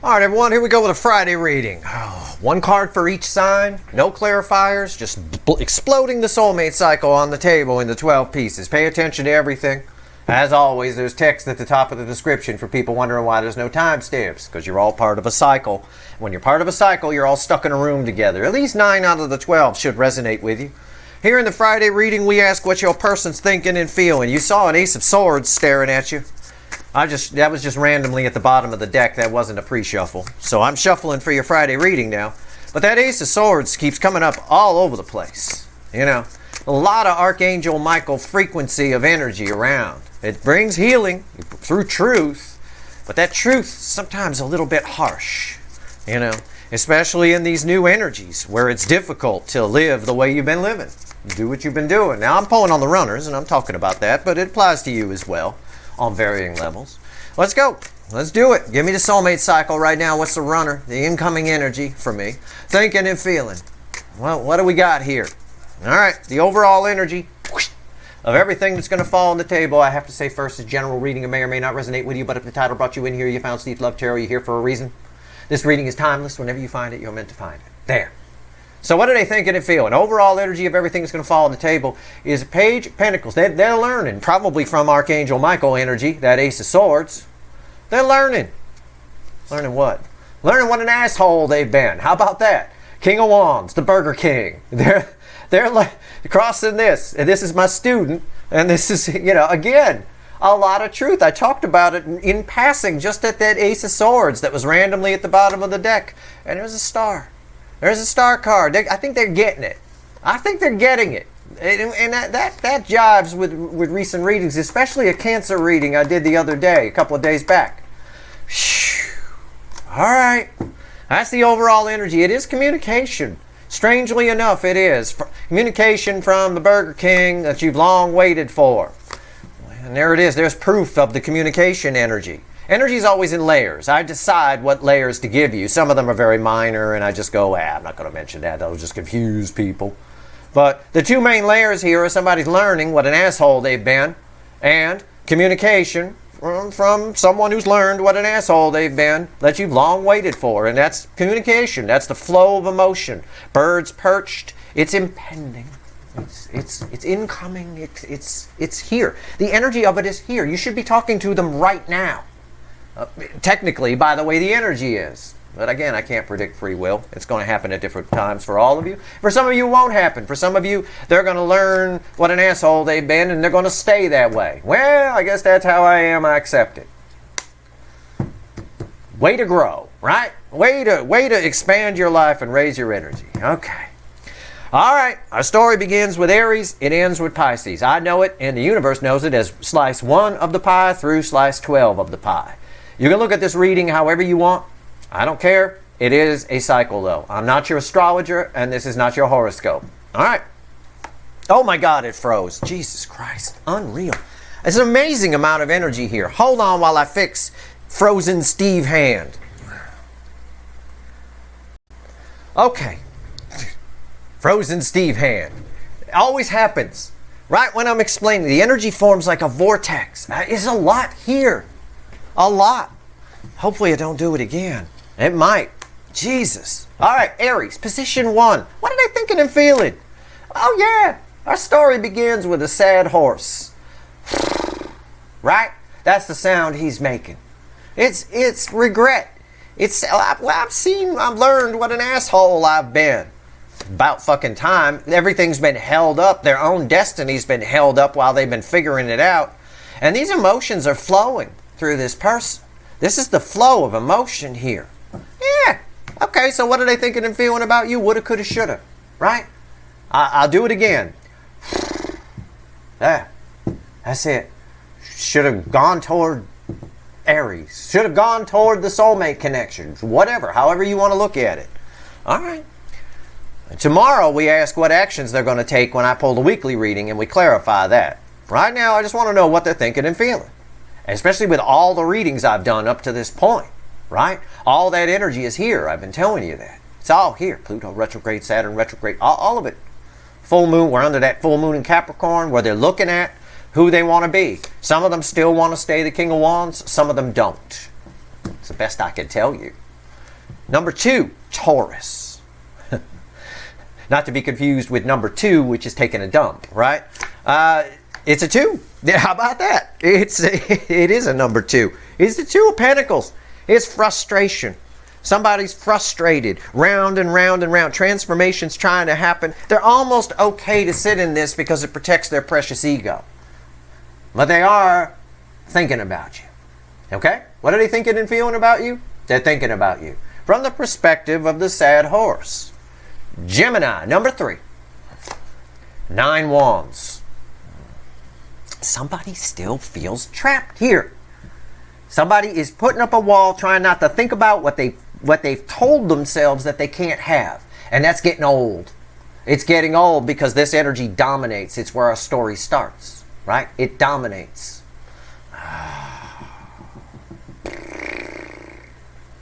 All right, everyone, here we go with a Friday reading. One card for each sign, no clarifiers, just exploding the soulmate cycle on the table into 12 pieces. Pay attention to everything. As always, there's text at the top of the description for people wondering why there's no timestamps, because you're all part of a cycle. When you're part of a cycle, you're all stuck in a room together. At least 9 out of the 12 should resonate with you. Here in the Friday reading, we ask what your person's thinking and feeling. You saw an Ace of Swords staring at you. That was just randomly at the bottom of the deck. That wasn't a pre-shuffle. So I'm shuffling for your Friday reading now. But that Ace of Swords keeps coming up all over the place. You know, a lot of Archangel Michael frequency of energy around. It brings healing through truth, but that truth is sometimes a little bit harsh, you know, especially in these new energies where it's difficult to live the way you've been living. Do what you've been doing. Now, I'm pulling on the runners, and I'm talking about that, but it applies to you as well on varying levels. Let's go. Let's do it. Give me the soulmate cycle right now. What's the runner? The incoming energy for me. Thinking and feeling. Well, what do we got here? All right. The overall energy of everything that's going to fall on the table. I have to say first, a general reading. It may or may not resonate with you, but if the title brought you in here, you found Steve Love Tarot, you're here for a reason. This reading is timeless. Whenever you find it, you're meant to find it. There. So what are they thinking and feeling? Overall energy of everything that's going to fall on the table is a Page of Pentacles. They're learning, probably from Archangel Michael energy, that Ace of Swords. They're learning. Learning what? Learning what an asshole they've been. How about that? King of Wands, the Burger King. They're like crossing this. And this is my student. And this is, you know, again, a lot of truth. I talked about it in passing just at that Ace of Swords that was randomly at the bottom of the deck. And there's a star. There's a star card. I think they're getting it. I think they're getting it. And that jives with recent readings, especially a Cancer reading I did the other day, a couple of days back. All right. That's the overall energy. It is communication. Strangely enough, it is. Communication from the Burger King that you've long waited for. And there it is. There's proof of the communication energy. Energy is always in layers. I decide what layers to give you. Some of them are very minor, and I just go, I'm not going to mention that. That'll just confuse people. But the two main layers here are somebody's learning what an asshole they've been, and communication from someone who's learned what an asshole they've been that you've long waited for. And that's communication. That's the flow of emotion. Birds perched. It's impending. It's incoming. It's here. The energy of it is here. You should be talking to them right now. Technically, by the way the energy is. But again, I can't predict free will. It's going to happen at different times for all of you. For some of you, it won't happen. For some of you, they're going to learn what an asshole they've been, and they're going to stay that way. Well, I guess that's how I am. I accept it. Way to grow, right? Way to expand your life and raise your energy. Okay. All right. Our story begins with Aries. It ends with Pisces. I know it, and the universe knows it as slice 1 of the pie through slice 12 of the pie. You can look at this reading however you want. I don't care. It is a cycle, though. I'm not your astrologer, and this is not your horoscope. All right. Oh, my God, it froze. Jesus Christ. Unreal. It's an amazing amount of energy here. Hold on while I fix frozen Steve hand. Okay. Frozen Steve hand. It always happens. Right when I'm explaining, the energy forms like a vortex. There's a lot here. A lot. Hopefully I don't do it again. It might. Jesus. All right, Aries, position 1. What are they thinking and feeling? Oh, yeah. Our story begins with a sad horse. Right? That's the sound he's making. It's regret. I've learned what an asshole I've been. About fucking time. Everything's been held up. Their own destiny's been held up while they've been figuring it out. And these emotions are flowing through this person. This is the flow of emotion here. Yeah. Okay, so what are they thinking and feeling about you? Woulda, coulda, shoulda. Right? I'll do it again. Yeah. That's it. Should have gone toward Aries. Should have gone toward the soulmate connections. Whatever. However you want to look at it. All right. Tomorrow we ask what actions they're going to take when I pull the weekly reading, and we clarify that. Right now I just want to know what they're thinking and feeling. Especially with all the readings I've done up to this point, right? All that energy is here. I've been telling you that. It's all here. Pluto retrograde, Saturn retrograde, all of it. Full moon, we're under that full moon in Capricorn where they're looking at who they want to be. Some of them still want to stay the King of Wands. Some of them don't. It's the best I can tell you. Number 2, Taurus. Not to be confused with number 2, which is taking a dump, right? It's a 2. Yeah, how about that? It is a number 2. It's the 2 of Pentacles. It's frustration. Somebody's frustrated. Round and round and round. Transformation's trying to happen. They're almost okay to sit in this because it protects their precious ego. But they are thinking about you. Okay? What are they thinking and feeling about you? They're thinking about you. From the perspective of the sad horse. Gemini, number 3. 9 Wands. Somebody still feels trapped here. Somebody is putting up a wall trying not to think about what they've told themselves that they can't have. And that's getting old. It's getting old because this energy dominates. It's where our story starts, right? It dominates.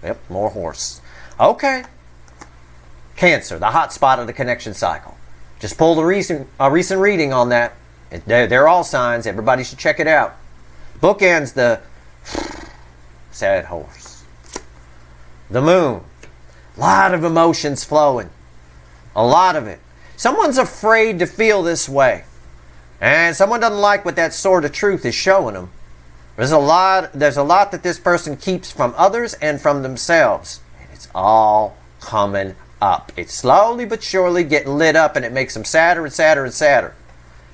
Yep, more horse. Okay. Cancer, the hot spot of the connection cycle. Just pulled a recent reading on that. They're all signs. Everybody should check it out. Bookends the sad horse. The moon. A lot of emotions flowing. A lot of it. Someone's afraid to feel this way. And someone doesn't like what that sword of truth is showing them. There's a lot that this person keeps from others and from themselves. And it's all coming up. It's slowly but surely getting lit up, and it makes them sadder and sadder and sadder.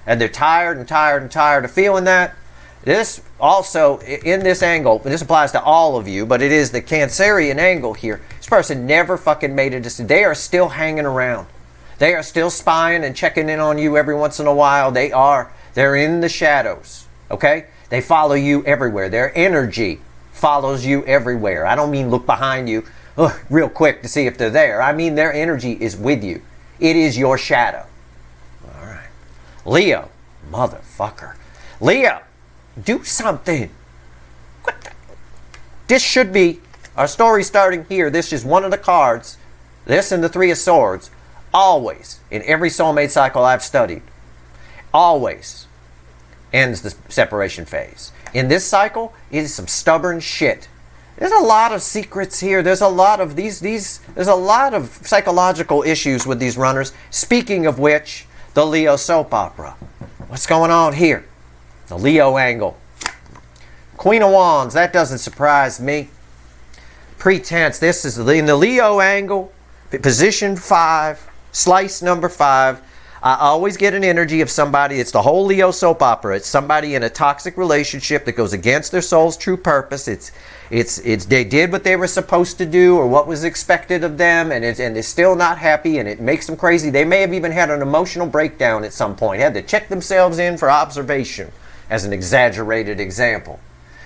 And they're tired and tired and tired of feeling that. This also, in this angle, and this applies to all of you, but it is the Cancerian angle here. This person never fucking made a decision. They are still hanging around. They are still spying and checking in on you every once in a while. They're in the shadows. Okay? They follow you everywhere. Their energy follows you everywhere. I don't mean look behind you real quick to see if they're there. I mean their energy is with you. It is your shadow. All right. Leo. Motherfucker. Leo. Do something. This should be our story starting here. This is one of the cards. This and the 3 of Swords. Always, in every soulmate cycle I've studied, always ends the separation phase. In this cycle, it is some stubborn shit. There's a lot of secrets here. There's a lot of there's a lot of psychological issues with these runners. Speaking of which, the Leo soap opera. What's going on here? The Leo angle. Queen of Wands, that doesn't surprise me. Pretense, this is in the Leo angle, position 5, slice number 5. I always get an energy of somebody, it's the whole Leo soap opera. It's somebody in a toxic relationship that goes against their soul's true purpose. It's they did what they were supposed to do or what was expected of them, and they're still not happy, and it makes them crazy. They may have even had an emotional breakdown at some point, had to check themselves in for observation, as an exaggerated example.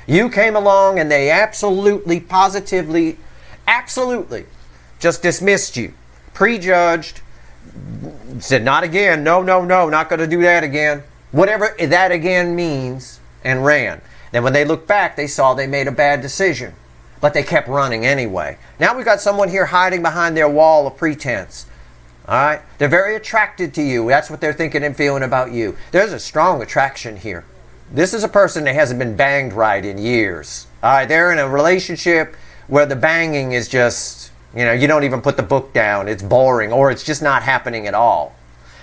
You came along and they absolutely, positively, absolutely just dismissed you, prejudged, said not again, no, not going to do that again, whatever that again means, and ran. Then when they looked back, they saw they made a bad decision, but they kept running anyway. Now we've got someone here hiding behind their wall of pretense. All right? They're very attracted to you. That's what they're thinking and feeling about you. There's a strong attraction here. This is a person that hasn't been banged right in years. All right? They're in a relationship where the banging is just, you don't even put the book down. It's boring, or it's just not happening at all.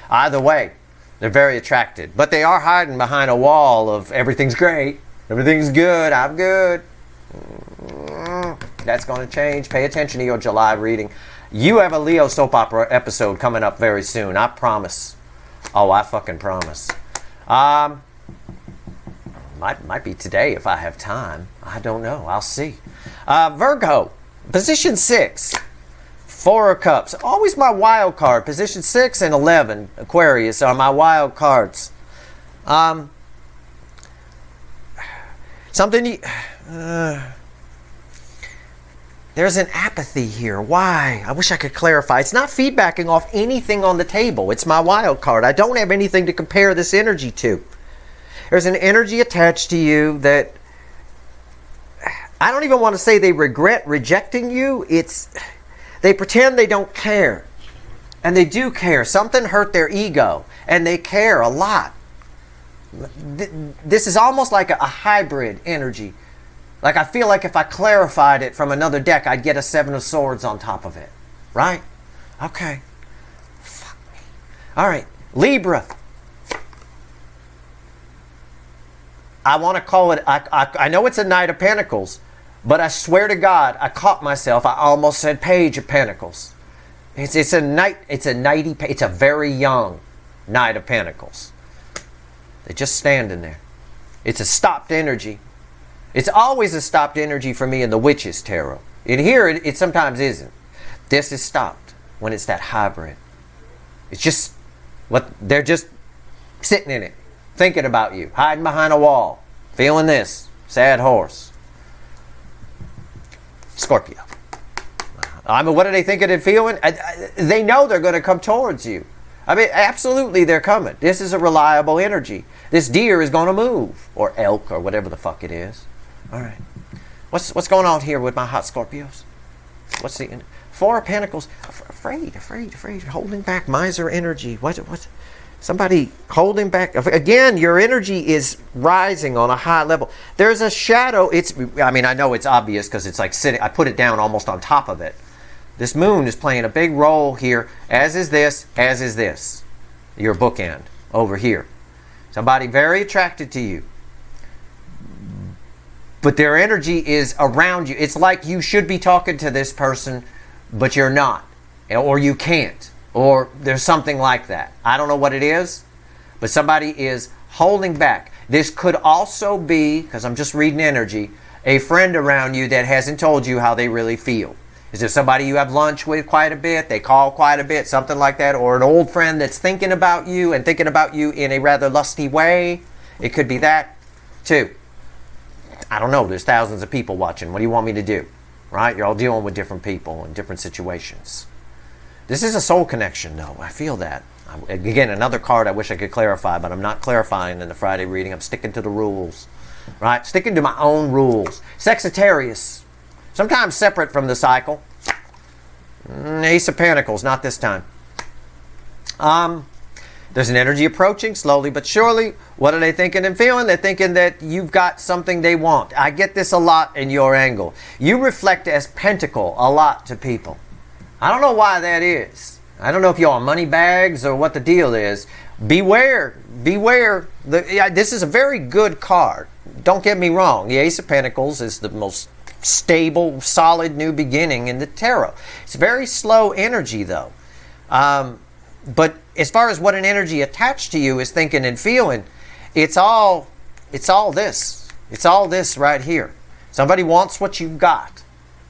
Either way, they're very attracted. But they are hiding behind a wall of everything's great, everything's good, I'm good. That's going to change. Pay attention to your July reading. You have a Leo soap opera episode coming up very soon. I promise. Oh, I fucking promise. Might be today if I have time. I don't know. I'll see. Virgo, position 6. 4 of Cups. Always my wild card. Position 6 and 11. Aquarius are my wild cards. There's an apathy here. Why? I wish I could clarify. It's not feedbacking off anything on the table. It's my wild card. I don't have anything to compare this energy to. There's an energy attached to you that I don't even want to say they regret rejecting you. They pretend they don't care. And they do care. Something hurt their ego. And they care a lot. This is almost like a hybrid energy. Like I feel like if I clarified it from another deck, I'd get a 7 of Swords on top of it. Right? Okay. Fuck me. All right. Libra. I want to call it, I know it's a Knight of Pentacles, but I swear to God, I caught myself. I almost said Page of Pentacles. It's a very young Knight of Pentacles. They're just standing there. It's a stopped energy. It's always a stopped energy for me in the Witch's Tarot. In here, it sometimes isn't. This is stopped when it's that hybrid. It's just, they're just sitting in it, thinking about you, hiding behind a wall, feeling this, sad horse. Scorpio. I mean, what are they thinking and feeling? They know they're going to come towards you. I mean, absolutely they're coming. This is a reliable energy. This deer is going to move. Or elk, or whatever the fuck it is. All right. What's going on here with my hot Scorpios? What's the 4 of Pentacles? Afraid, holding back, miser energy. What? Somebody holding back. Again, your energy is rising on a high level. There's a shadow. I mean, I know it's obvious because it's like sitting. I put it down almost on top of it. This moon is playing a big role here, as is this, your bookend over here. Somebody very attracted to you. But their energy is around you. It's like you should be talking to this person, but you're not. Or you can't. Or there's something like that. I don't know what it is, but somebody is holding back. This could also be, because I'm just reading energy, a friend around you that hasn't told you how they really feel. Is there somebody you have lunch with quite a bit, they call quite a bit, something like that? Or an old friend that's thinking about you and thinking about you in a rather lusty way? It could be that, too. I don't know. There's thousands of people watching. What do you want me to do? Right? You're all dealing with different people in different situations. This is a soul connection, though. I feel that. Again, another card I wish I could clarify, but I'm not clarifying in the Friday reading. I'm sticking to the rules. Right? Sticking to my own rules. Sagittarius. Sometimes separate from the cycle. Ace of Pentacles, not this time. There's an energy approaching slowly but surely. What are they thinking and feeling? They're thinking that you've got something they want. I get this a lot in your angle. You reflect as Pentacle a lot to people. I don't know why that is. I don't know if you're on money bags or what the deal is. Beware. Beware. This is a very good card. Don't get me wrong. The Ace of Pentacles is the most stable, solid new beginning in the tarot. It's very slow energy, though. But as far as what an energy attached to you is thinking and feeling, it's all this. It's all this right here. Somebody wants what you've got.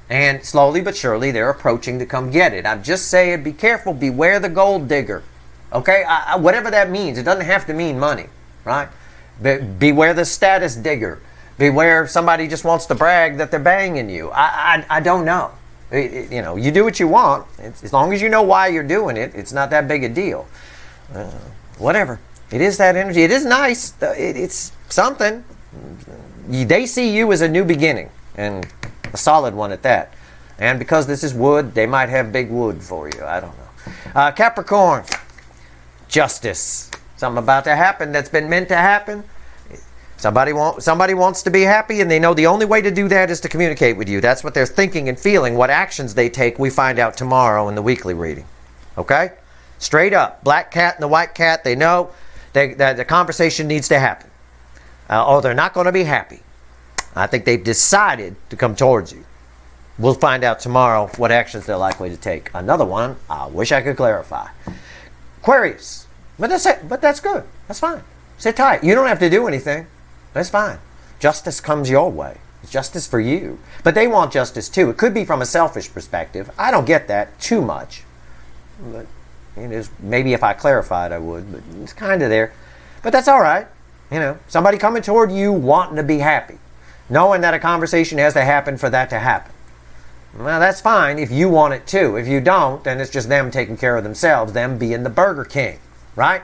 And slowly but surely, they're approaching to come get it. I'm just saying, be careful. Beware the gold digger. Okay? Whatever that means. It doesn't have to mean money. Right? Beware the status digger. Beware somebody just wants to brag that they're banging you. I don't know. You do what you want. As long as you know why you're doing it, it's not that big a deal. Whatever. It is that energy. It is nice. It's something. They see you as a new beginning, and a solid one at that. And because this is wood, they might have big wood for you. I don't know. Capricorn. Justice. Something about to happen that's been meant to happen. Somebody wants to be happy, and they know the only way to do that is to communicate with you. That's what they're thinking and feeling. What actions they take, we find out tomorrow in the weekly reading. Okay? Straight up. Black cat and the white cat, they know that the conversation needs to happen. Or they're not going to be happy. I think they've decided to come towards you. We'll find out tomorrow what actions they're likely to take. Another one, I wish I could clarify. Aquarius. But that's good. That's fine. Sit tight. You don't have to do anything. That's fine. Justice comes your way. It's justice for you. But they want justice too. It could be from a selfish perspective. I don't get that too much. But maybe if I clarified I would. But it's kind of there. But that's all right. Somebody coming toward you wanting to be happy. Knowing that a conversation has to happen for that to happen. Well, that's fine if you want it too. If you don't, then it's just them taking care of themselves. Them being the Burger King. Right?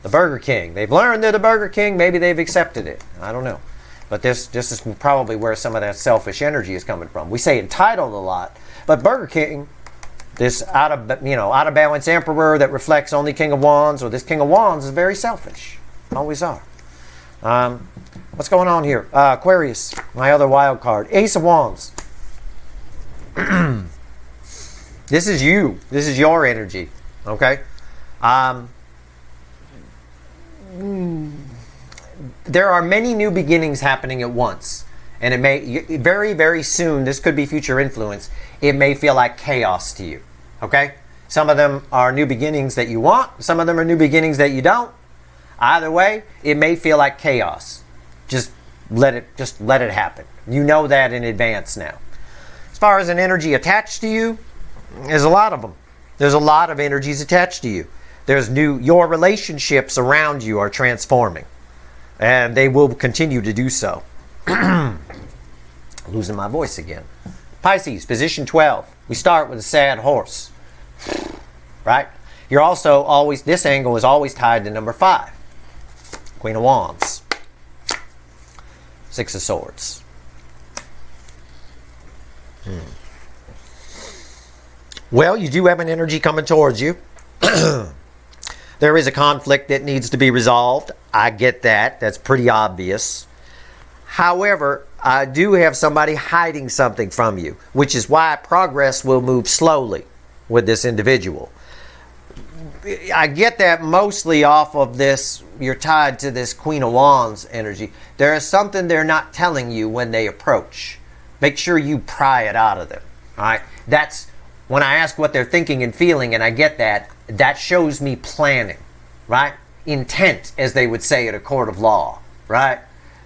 The Burger King. They've learned they're the Burger King. Maybe they've accepted it. I don't know. But this is probably where some of that selfish energy is coming from. We say entitled a lot, but Burger King, this out of balance emperor that reflects only King of Wands, or this King of Wands is very selfish. Always are. What's going on here? Aquarius, my other wild card. Ace of Wands. This is you. This is your energy. Okay? There are many new beginnings happening at once. And it may, very, very soon, this could be future influence, it may feel like chaos to you. Okay? Some of them are new beginnings that you want. Some of them are new beginnings that you don't. Either way, it may feel like chaos. Just let it happen. You know that in advance now. As far as an energy attached to you, there's a lot of them. There's a lot of energies attached to you. Your relationships around you are transforming. And they will continue to do so. Losing my voice again. Pisces, position 12. We start with a sad horse. Right? You're also always, this angle is always tied to number 5. Queen of Wands. 6 of Swords. Well, you do have an energy coming towards you. There is a conflict that needs to be resolved. I get that. That's pretty obvious. However, I do have somebody hiding something from you, which is why progress will move slowly with this individual. I get that mostly off of this, you're tied to this Queen of Wands energy. There is something they're not telling you when they approach. Make sure you pry it out of them. All right? That's when I ask what they're thinking and feeling, and I get that, that shows me planning, right? Intent, as they would say at a court of law, right?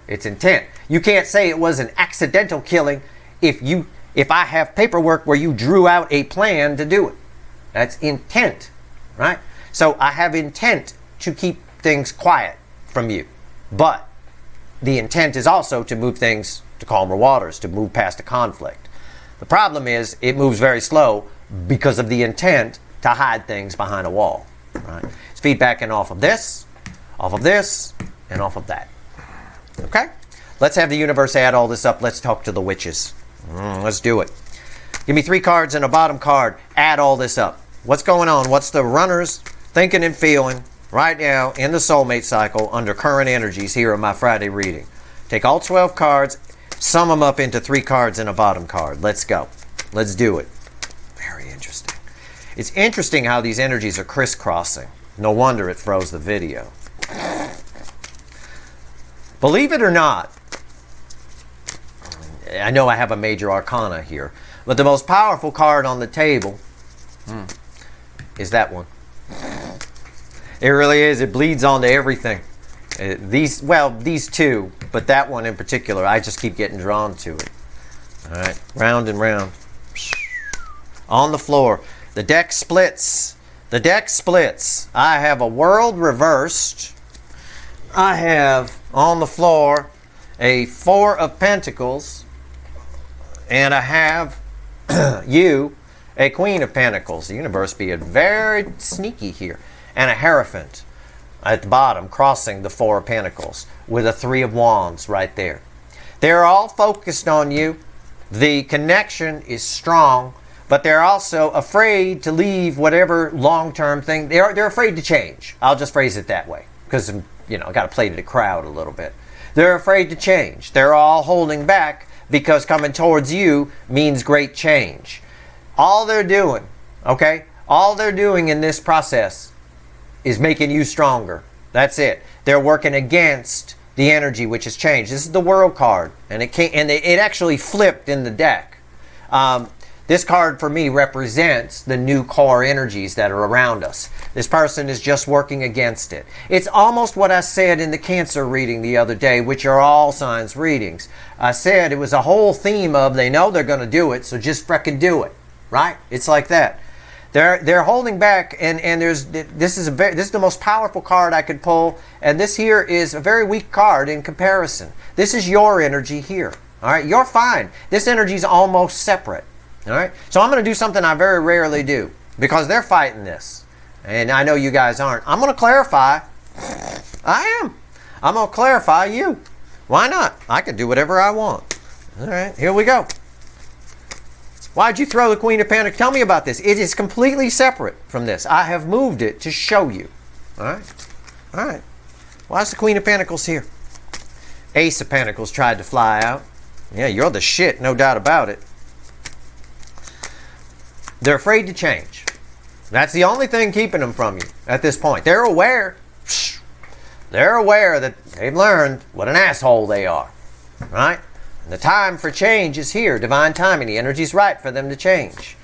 It's intent. You can't say it was an accidental killing if I have paperwork where you drew out a plan to do it. That's intent, right? So I have intent to keep things quiet from you. But the intent is also to move things to calmer waters, to move past a conflict. The problem is it moves very slow because of the intent to hide things behind a wall. Right? It's feedbacking off of this, and off of that. Okay? Let's have the universe add all this up. Let's talk to the witches. Let's do it. Give me 3 cards and a bottom card. Add all this up. What's going on? What's the runners thinking and feeling right now in the soulmate cycle under current energies here in my Friday reading? Take all 12 cards, sum them up into 3 cards and a bottom card. Let's go. Let's do it. Very interesting. It's interesting how these energies are crisscrossing. No wonder it froze the video. Believe it or not, I know I have a major arcana here, but the most powerful card on the table is that one. It really is. It bleeds onto everything. These two, but that one in particular, I just keep getting drawn to it. All right, round and round. On the floor. The deck splits. The deck splits. I have a world reversed. I have on the floor a 4 of Pentacles. And I have you, a Queen of Pentacles. The universe being very sneaky here. And a Hierophant at the bottom, crossing the 4 of Pentacles, with a 3 of Wands right there. They're all focused on you. The connection is strong, but they're also afraid to leave whatever long-term thing. They're afraid to change. I'll just phrase it that way, because I got to play to the crowd a little bit. They're afraid to change. They're all holding back because coming towards you means great change. All they're doing, all they're doing in this process is making you stronger. That's it. They're working against the energy which has changed. This is the World card, and it actually flipped in the deck. This card for me represents the new core energies that are around us. This person is just working against it. It's almost what I said in the Cancer reading the other day, which are all signs readings. I said it was a whole theme of they know they're going to do it, so just frickin' do it. Right? It's like that. They're holding back, and this is the most powerful card I could pull, and this here is a very weak card in comparison. This is your energy here. All right, you're fine. This energy is almost separate. All right, so I'm going to do something I very rarely do because they're fighting this, and I know you guys aren't. I'm going to clarify. I'm going to clarify you. Why not? I can do whatever I want. All right, here we go. Why'd you throw the Queen of Pentacles? Tell me about this. It is completely separate from this. I have moved it to show you. All right? All right. Why is the Queen of Pentacles here? Ace of Pentacles tried to fly out. Yeah, you're the shit, no doubt about it. They're afraid to change. That's the only thing keeping them from you at this point. They're aware. They're aware that they've learned what an asshole they are. Right? And the time for change is here. Divine timing. The energy's right for them to change.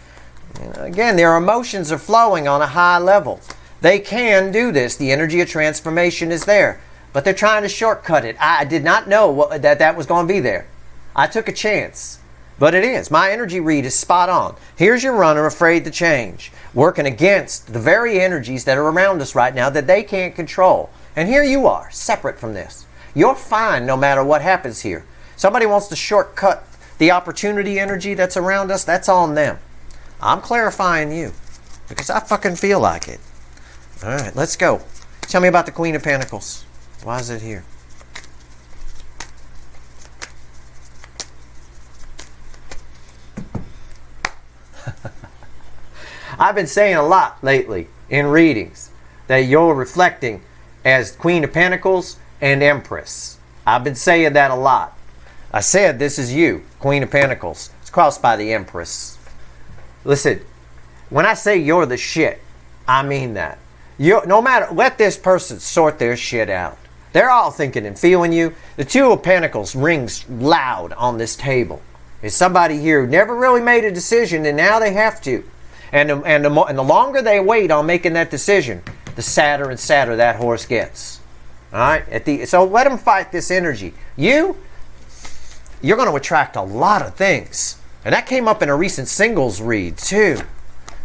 Again, their emotions are flowing on a high level. They can do this. The energy of transformation is there. But they're trying to shortcut it. I did not know that was going to be there. I took a chance. But it is. My energy read is spot on. Here's your runner afraid to change. Working against the very energies that are around us right now that they can't control. And here you are, separate from this. You're fine no matter what happens here. Somebody wants to shortcut the opportunity energy that's around us. That's on them. I'm clarifying you. Because I fucking feel like it. Alright, let's go. Tell me about the Queen of Pentacles. Why is it here? I've been saying a lot lately in readings that you're reflecting as Queen of Pentacles and Empress. I've been saying that a lot. I said this is you, Queen of Pentacles. It's crossed by the Empress. Listen, when I say you're the shit, I mean that. No matter, let this person sort their shit out. They're all thinking and feeling you. The Two of Pentacles rings loud on this table. There's somebody here who never really made a decision and now they have to. And the longer they wait on making that decision, the sadder and sadder that horse gets. All right? So let them fight this energy. You're going to attract a lot of things. And that came up in a recent singles read too.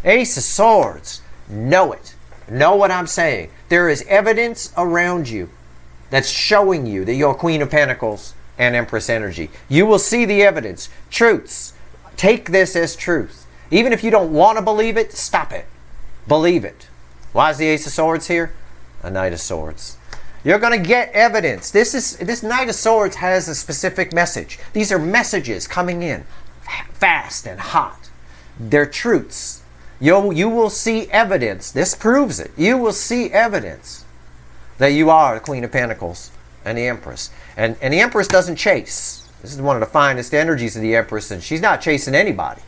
Ace of Swords. Know it. Know what I'm saying. There is evidence around you that's showing you that you're Queen of Pentacles and Empress energy. You will see the evidence. Truths. Take this as truth. Even if you don't want to believe it, stop it. Believe it. Why is the Ace of Swords here? A Knight of Swords. You're going to get evidence. This Knight of Swords has a specific message. These are messages coming in fast and hot. They're truths. You will see evidence. This proves it. You will see evidence that you are the Queen of Pentacles and the Empress. And the Empress doesn't chase. This is one of the finest energies of the Empress, and she's not chasing anybody.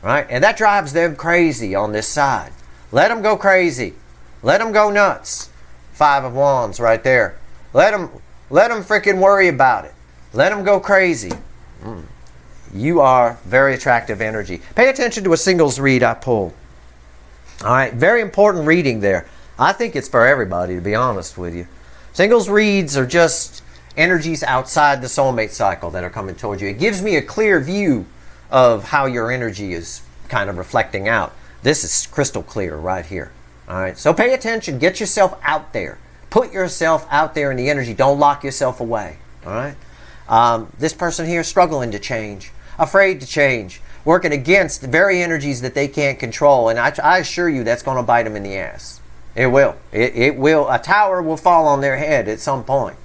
Right? And that drives them crazy on this side. Let them go crazy. Let them go nuts. Five of Wands right there. Let them freaking worry about it. Let them go crazy. You are very attractive energy. Pay attention to a singles read I pulled. All right, very important reading there. I think it's for everybody, to be honest with you. Singles reads are just energies outside the soulmate cycle that are coming towards you. It gives me a clear view of how your energy is kind of reflecting out. This is crystal clear right here. All right, so pay attention. Get yourself out there. Put yourself out there in the energy. Don't lock yourself away. All right. This person here is struggling to change, afraid to change, working against the very energies that they can't control. And I assure you that's going to bite them in the ass. It will. It will. A tower will fall on their head at some point.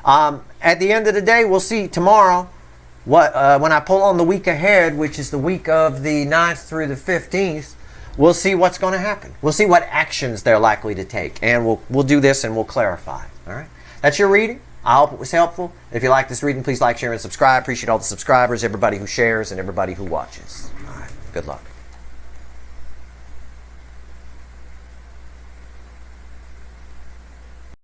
At the end of the day, we'll see tomorrow when I pull on the week ahead, which is the week of the 9th through the 15th, we'll see what's going to happen. We'll see what actions they're likely to take. And we'll do this and we'll clarify. All right? That's your reading. I hope it was helpful. If you like this reading, please like, share, and subscribe. Appreciate all the subscribers, everybody who shares, and everybody who watches. All right. Good luck.